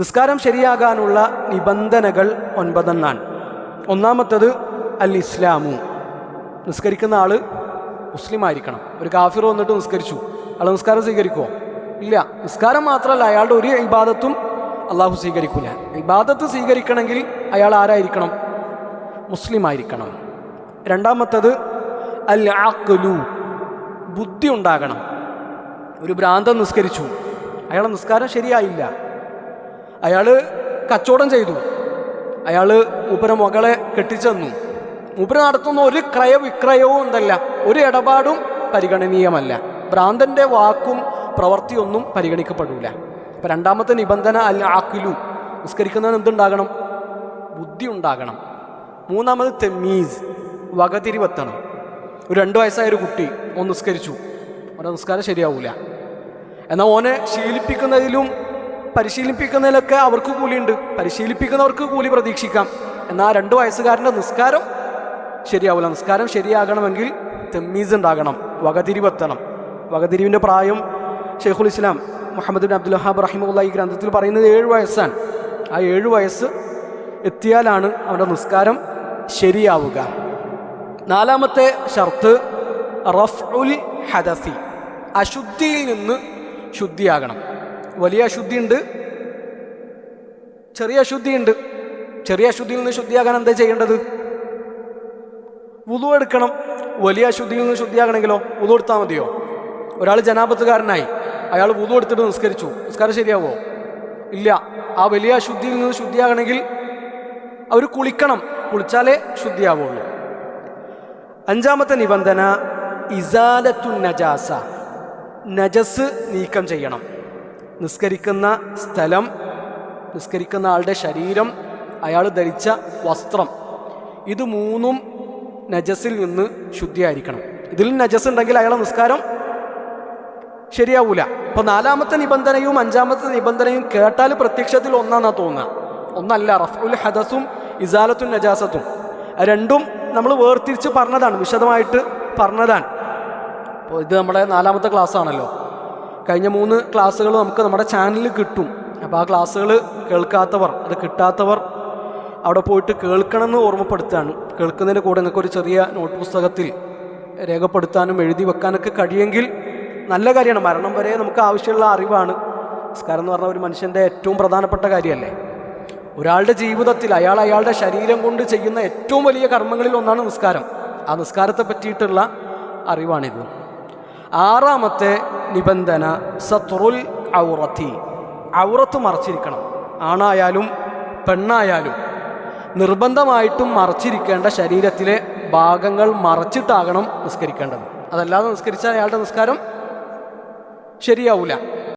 നിസ്കാരം ശരിയാകാനുള്ള നിബന്ധനകൾ 9 ഒന്നാമത്തത് അൽ ഇസ്ലാമു, നിസ്കരിക്കുന്ന ആൾ മുസ്ലിം ആയിരിക്കണം. ഒരു കാഫിർ വന്നിട്ട് നിസ്കരിച്ചു, അയാൾ നിസ്കാരം സ്വീകരിക്കുമോ? ഇല്ല. നിസ്കാരം മാത്രമല്ല, അയാളുടെ ഒരു ഇബാദത്തും അള്ളാഹു സ്വീകരിക്കില്ല. ഇബാദത്ത് സ്വീകരിക്കണമെങ്കിൽ അയാൾ ആരായിരിക്കണം? മുസ്ലിം ആയിരിക്കണം. രണ്ടാമത്തത് അൽ അഖ്ലു, ബുദ്ധി ഉണ്ടാകണം. ഒരു ഭ്രാന്തൻ നിസ്കരിച്ചു, അയാളുടെ നിസ്കാരം ശരിയായില്ല. അയാൾ കച്ചവടം ചെയ്തു, അയാൾ മൂപ്പര മകളെ കെട്ടിച്ചെന്നു, മൂപ്പര നടത്തുന്ന ഒരു ക്രയവിക്രയവും എന്തല്ല, ഒരു ഇടപാടും പരിഗണനീയമല്ല. ഭ്രാന്തൻ്റെ വാക്കും പ്രവൃത്തിയൊന്നും പരിഗണിക്കപ്പെടില്ല. അപ്പം രണ്ടാമത്തെ നിബന്ധന അൽ അഖ്ലു, നിസ്കരിക്കുന്നതിന് എന്തുണ്ടാകണം? ബുദ്ധി ഉണ്ടാകണം. മൂന്നാമത് തമീസ്, വകതിരിവെത്തണം. ഒരു 2 വയസ്സായൊരു കുട്ടി ഓൻ നിസ്കരിച്ചു, അവൻ്റെ നിസ്കാരം ശരിയാവില്ല. എന്നാൽ ഓനെ ശീലിപ്പിക്കുന്നതിലും പരിശീലിപ്പിക്കുന്നതിലൊക്കെ അവർക്ക് കൂലിയുണ്ട്, പരിശീലിപ്പിക്കുന്നവർക്ക് കൂലി പ്രതീക്ഷിക്കാം. എന്നാൽ 2 വയസ്സുകാരൻ്റെ നിസ്കാരം ശരിയാവില്ല. നിസ്കാരം ശരിയാകണമെങ്കിൽ തമീസ് ഉണ്ടാകണം, വകതിരിവെത്തണം. വകതിരിവിൻ്റെ പ്രായം ഷെയ്ഖുൽ ഇസ്ലാം മുഹമ്മദ് ബിൻ അബ്ദുൽ വഹാബ് റഹിമഹുല്ലാഹി ഈ ഗ്രന്ഥത്തിൽ പറയുന്നത് 7 വയസ്സാണ്. ആ 7 വയസ്സ് എത്തിയാലാണ് അവൻ്റെ നിസ്കാരം ശരിയാവുക. നാലാമത്തെ ഷർത്ത് റഫ്ഉൽ ഹദസി, അശുദ്ധിയിൽ നിന്ന് ശുദ്ധിയാകണം. വലിയ അശുദ്ധിയുണ്ട്, ചെറിയ അശുദ്ധിയുണ്ട്. ചെറിയ അശുദ്ധിയിൽ നിന്ന് ശുദ്ധിയാകാൻ എന്താ ചെയ്യേണ്ടത്? വുളു എടുക്കണം. വലിയ അശുദ്ധിയിൽ നിന്ന് ശുദ്ധിയാകണമെങ്കിലോ വുളു എടുത്താൽ മതിയോ? ഒരാൾ ജനാപത്തുകാരനായി, അയാൾ വുളു എടുത്തിട്ട് നിസ്കരിച്ചു, നിസ്കാരം ശരിയാവോ? ഇല്ല. ആ വലിയ അശുദ്ധിയിൽ നിന്ന് ശുദ്ധിയാകണമെങ്കിൽ അവർ കുളിക്കണം, കുളിച്ചാലേ ശുദ്ധിയാവുള്ളൂ. അഞ്ചാമത്തെ നിബന്ധന ഇസാലത്തുൻ നജാസ, നജസ് നീക്കം ചെയ്യണം. നിസ്കരിക്കുന്ന സ്ഥലം, നിസ്കരിക്കുന്ന ആളുടെ ശരീരം, അയാൾ ധരിച്ച വസ്ത്രം, ഇത് 3ഉം നജസിൽ നിന്ന് ശുദ്ധിയായിരിക്കണം. ഇതിൽ നജസ് ഉണ്ടെങ്കിൽ അയാളെ നിസ്കാരം ശരിയാവൂല. അപ്പോൾ 4ാമത്തെ നിബന്ധനയും 5ാമത്തെ നിബന്ധനയും കേട്ടാൽ പ്രത്യക്ഷത്തിൽ ഒന്നാന്നാ തോന്നുക, ഒന്നല്ല. റഫ്ഉൽ ഹദസും ഇസാലത്തുൻ നജാസത്തും രണ്ടും നമ്മൾ വേർതിരിച്ച് പറഞ്ഞതാണ്, വിശദമായിട്ട് പറഞ്ഞതാണ്. അപ്പോൾ ഇത് നമ്മുടെ 4ാമത്തെ ക്ലാസ് ആണല്ലോ. കഴിഞ്ഞ 3 ക്ലാസ്സുകൾ നമുക്ക് നമ്മുടെ ചാനലിൽ കിട്ടും. അപ്പോൾ ആ ക്ലാസ്സുകൾ കേൾക്കാത്തവർ, അത് കിട്ടാത്തവർ അവിടെ പോയിട്ട് കേൾക്കണമെന്ന് ഓർമ്മപ്പെടുത്തുകയാണ്. കേൾക്കുന്നതിൻ്റെ കൂടെ നിങ്ങൾക്കൊരു ചെറിയ നോട്ട് പുസ്തകത്തിൽ രേഖപ്പെടുത്താനും എഴുതി വെക്കാനൊക്കെ കഴിയുമെങ്കിൽ നല്ല കാര്യമാണ്. മരണം വരെ നമുക്ക് ആവശ്യമുള്ള അറിവാണ്. നിസ്കാരം എന്ന് പറഞ്ഞാൽ ഒരു മനുഷ്യൻ്റെ ഏറ്റവും പ്രധാനപ്പെട്ട കാര്യമല്ലേ. ഒരാളുടെ ജീവിതത്തിൽ അയാളുടെ ശരീരം കൊണ്ട് ചെയ്യുന്ന ഏറ്റവും വലിയ കർമ്മങ്ങളിൽ ഒന്നാണ് നിസ്കാരം. ആ നിസ്കാരത്തെ പറ്റിയിട്ടുള്ള അറിവാണിത്. 6ാമത്തെ നിബന്ധന സത്റുൽ ഔറത്തി, ഔറത്ത് മറച്ചിരിക്കണം. ആണായാലും പെണ്ണായാലും നിർബന്ധമായിട്ടും മറച്ചിരിക്കേണ്ട ശരീരത്തിലെ ഭാഗങ്ങൾ മറച്ചിട്ടാകണം നിസ്കരിക്കേണ്ടത്. അതല്ലാതെ നിസ്കരിച്ചാൽ അയാളുടെ നിസ്കാരം ശരിയാവില്ല.